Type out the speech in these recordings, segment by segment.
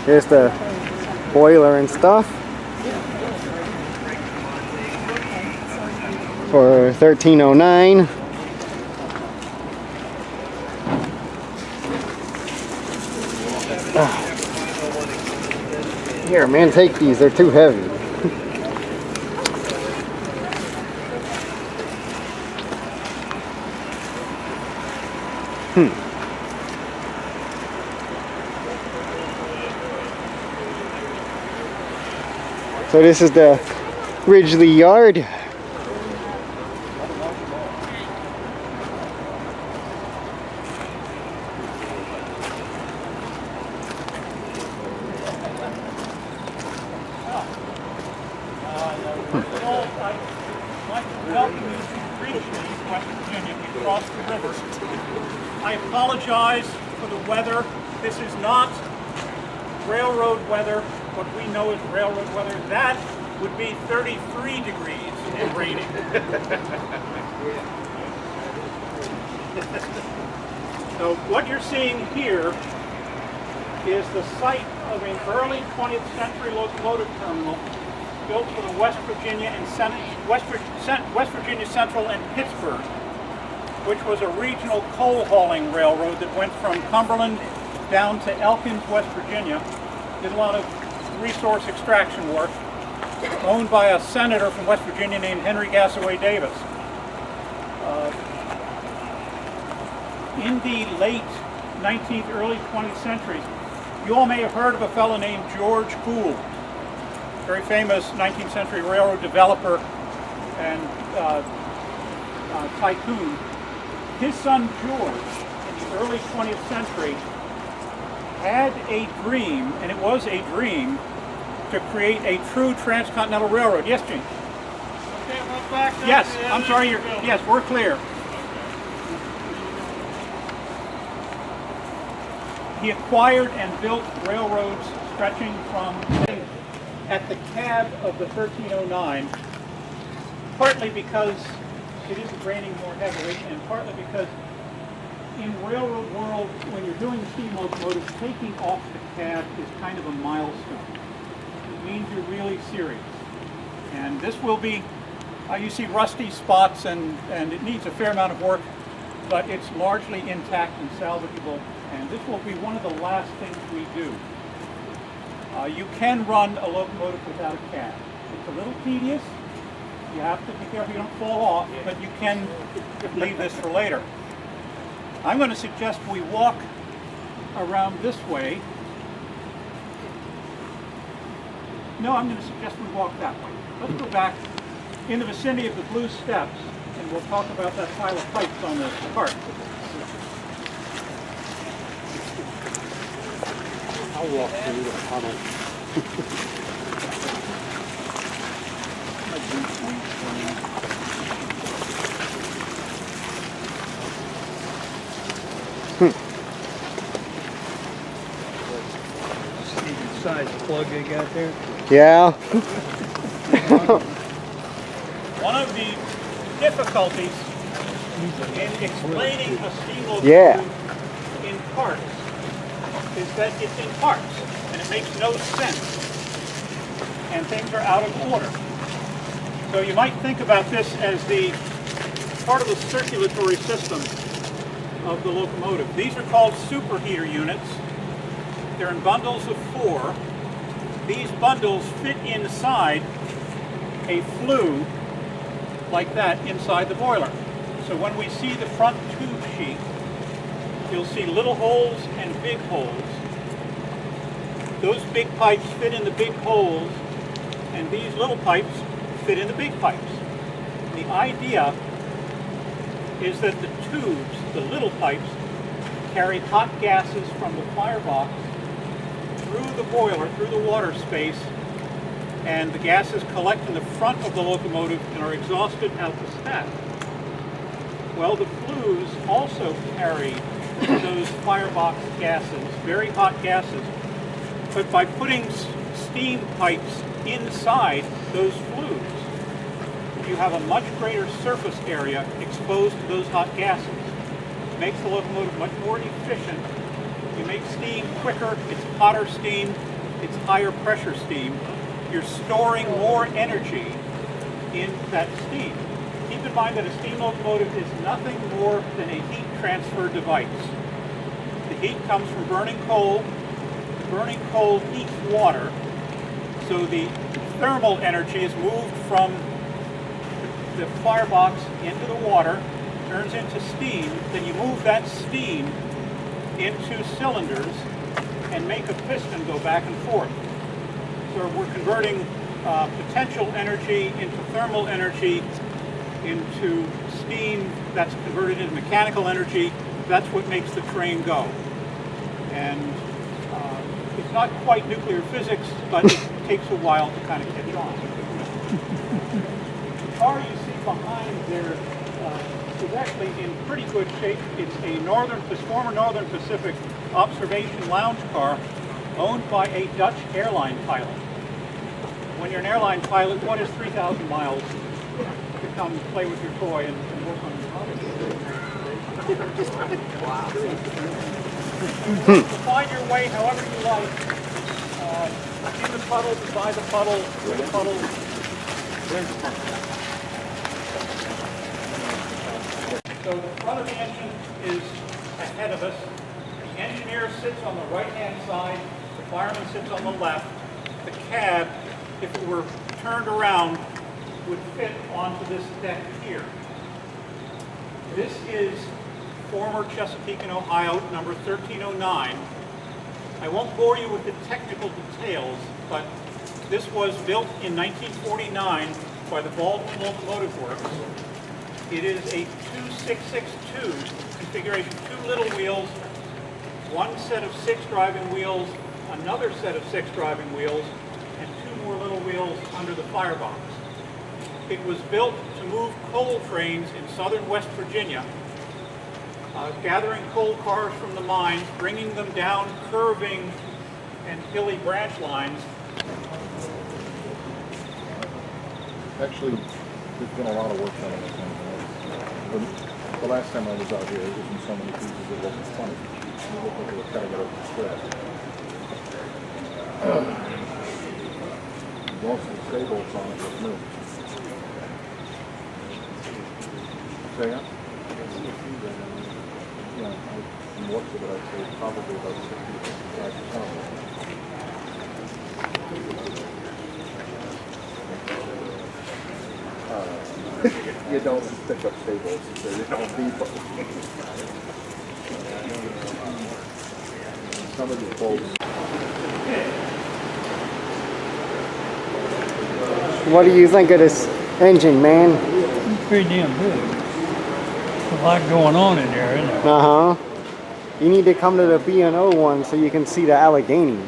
Here's the boiler and stuff for 1309. Here, man, take these. They're too heavy. So this is the Ridgely Yard. I apologize for the weather. This is not railroad weather, what we know as railroad weather. That would be 33 degrees and raining. So what you're seeing here is the site of an early 20th century locomotive terminal built for the West Virginia Central and Pittsburgh, which was a regional coal hauling railroad that went from Cumberland down to Elkins, West Virginia. Did a lot of resource extraction work, owned by a senator from West Virginia named Henry Gassaway Davis. In the late 19th, early 20th centuries, you all may have heard of a fellow named George Gould, very famous 19th century railroad developer and tycoon. His son George, in the early 20th century, had a dream, and it was a dream, to create a true transcontinental railroad. Yes, Gene? Okay, we're back up. Yes, I'm sorry, yes, we're clear. He acquired and built railroads stretching from at the cab of the 1309, partly because it is raining more heavily, and partly because in railroad world, when you're doing the steam locomotive, taking off the cab is kind of a milestone. It means you're really serious. And this will be, you see rusty spots, and it needs a fair amount of work, but it's largely intact and salvageable. And this will be one of the last things we do. You can run a locomotive without a cab. It's a little tedious. You have to be careful you don't fall off, but you can leave this for later. I'm going to suggest we walk around this way. No, I'm going to suggest we walk that way. Let's go back in the vicinity of the Blue Steps, and we'll talk about that pile of pipes on the cart. I'll walk through the tunnel. See the size plug they got there? Yeah. One of the difficulties in explaining a steam locomotive in parts is that it's in parts, and it makes no sense, and things are out of order. So you might think about this as the part of the circulatory system of the locomotive. These are called superheater units. They're in bundles of 4. These bundles fit inside a flue like that inside the boiler. So when we see the front tube sheet, you'll see little holes and big holes. Those big pipes fit in the big holes, and these little pipes fit in the big pipes. The idea is that the tubes, the little pipes, carry hot gases from the firebox through the boiler, through the water space, and the gases collect in the front of the locomotive and are exhausted out the stack. Well, the flues also carry those firebox gases, very hot gases, but by putting steam pipes inside those flues, you have a much greater surface area exposed to those hot gases. It makes the locomotive much more efficient. You make steam quicker, it's hotter steam, it's higher pressure steam, you're storing more energy in that steam. Keep in mind that a steam locomotive is nothing more than a heat transfer device. The heat comes from burning coal. Burning coal heats water, so the thermal energy is moved from the firebox into the water, turns into steam, then you move that steam into cylinders and make a piston go back and forth. So we're converting potential energy into thermal energy into steam that's converted into mechanical energy. That's what makes the train go. And it's not quite nuclear physics, but it takes a while to kind of catch on. The car you see behind there is actually in pretty good shape. It's a former Northern Pacific observation lounge car owned by a Dutch airline pilot. When you're an airline pilot, what is 3,000 miles to come play with your toy and work on your product? Wow. Find your way however you like. In the puddle, beside the puddle, through the puddle. There's the puddle. So the front of the engine is ahead of us. The engineer sits on the right-hand side. The fireman sits on the left. The cab, if it were turned around, would fit onto this deck here. This is former Chesapeake and Ohio, number 1309. I won't bore you with the technical details, but this was built in 1949 by the Baldwin Locomotive Works. It is a 2662 configuration, 2 little wheels, 1 set of 6 driving wheels, another set of 6 driving wheels, and 2 more little wheels under the firebox. It was built to move coal trains in southern West Virginia, gathering coal cars from the mines, bringing them down curving and hilly branch lines. Actually, there's been a lot of work done on this one. The last time I was out here, it was in so many pieces it wasn't funny. It looked like it was kind of got up to scratch. Most of the stay-bolts on it was new. Say again? Yeah, from looks of it, I'd say probably about 60 to 65%. You don't pick up stay-bolts and say you don't need them. Some of the bolts. What do you think of this engine, man? It's pretty damn good. A lot going on in there, isn't there? Uh-huh. You need to come to the B&O one so you can see the Allegheny.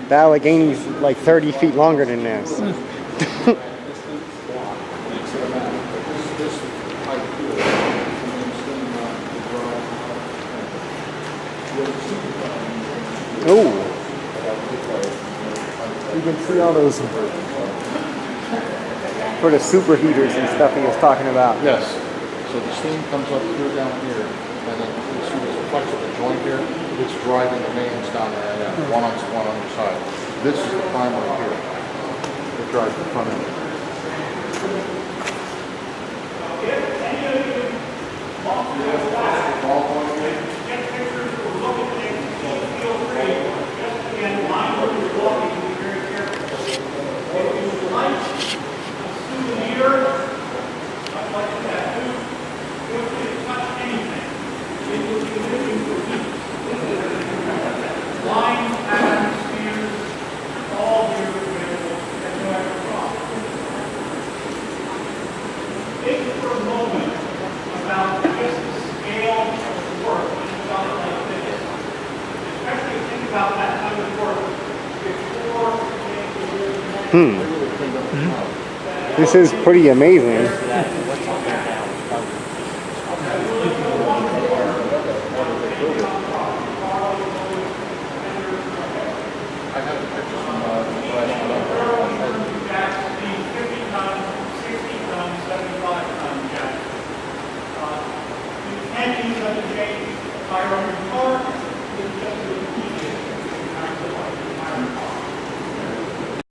The Allegheny's like 30 feet longer than this. Oh, you can see all those for the superheaters and stuff he was talking about. Yes. So the steam comes up through down here, and then you see this flexible joint here. It's driving the mains down there, and one on the side. This is the primary here. It drives the front end. This is pretty amazing. You can use them to change higher